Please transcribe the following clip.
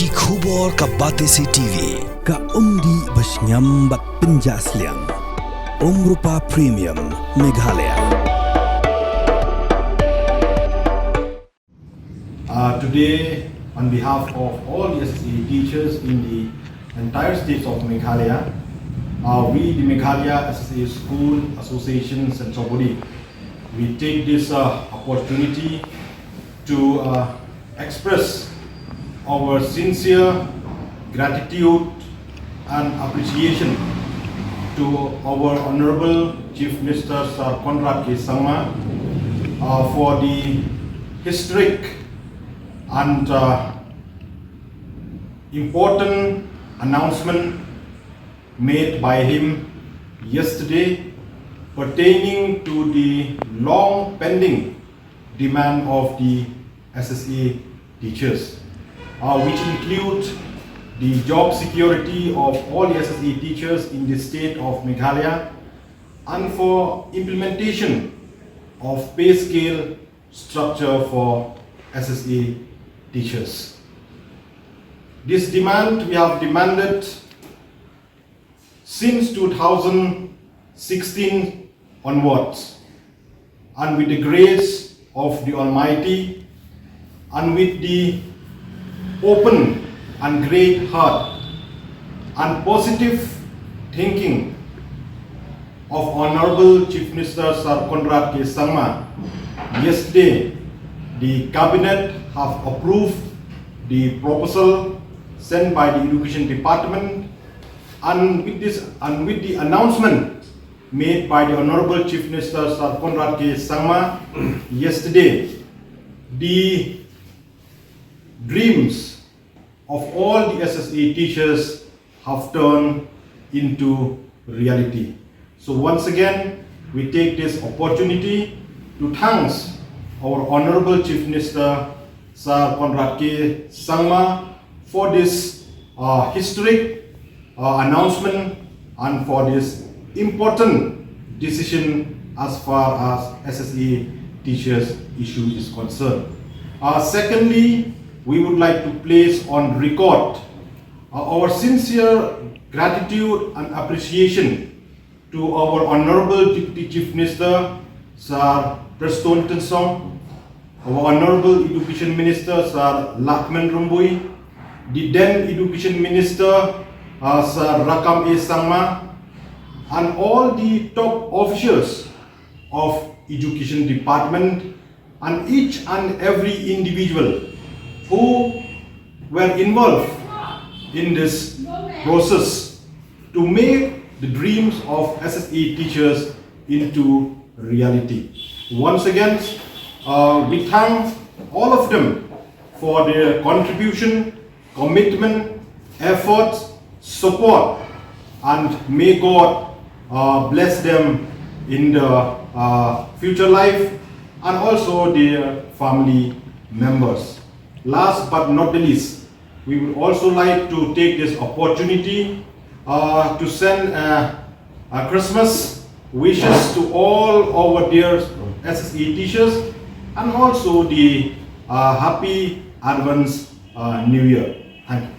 Ki khubor ka Batesi TV ka umdi basnyambak penjaslian Rupa Premium Meghalaya. Today, on behalf of all the SSA teachers in the entire state of Meghalaya, we, the Meghalaya SSA School Association Central Body, we take this opportunity to express our sincere gratitude and appreciation to our Honorable Chief Minister Sir Conrad K. Sangma for the historic and important announcement made by him yesterday pertaining to the long pending demand of the SSA teachers, which include the job security of all the SSA teachers in the state of Meghalaya and for implementation of pay scale structure for SSA teachers. This demand we have demanded since 2016 onwards, and with the grace of the Almighty and with the open and great heart and positive thinking of Honorable Chief Minister Sir Conrad K. Sangma, yesterday the Cabinet have approved the proposal sent by the Education Department, and with the announcement made by the Honorable Chief Minister Sir Conrad K. Sangma yesterday, the dreams of all the SSA teachers have turned into reality. So once again, we take this opportunity to thank our Honorable Chief Minister Sir Conrad K. Sangma for this historic announcement and for this important decision as far as SSA teachers issue is concerned. Secondly, we would like to place on record our sincere gratitude and appreciation to our Honorable Deputy Chief Minister Sir Preston Tensong, our Honorable Education Minister Sir Lakman Rumbui, the then Education Minister Sir Rakam A. Sangma, and all the top officials of Education Department and each and every individual who were involved in this process to make the dreams of SSA teachers into reality. Once again, we thank all of them for their contribution, commitment, efforts, support, and may God bless them in the future life and also their family members. Last but not the least, we would also like to take this opportunity to send Christmas wishes to all our dear SSA teachers and also the happy advance New Year. Thank you.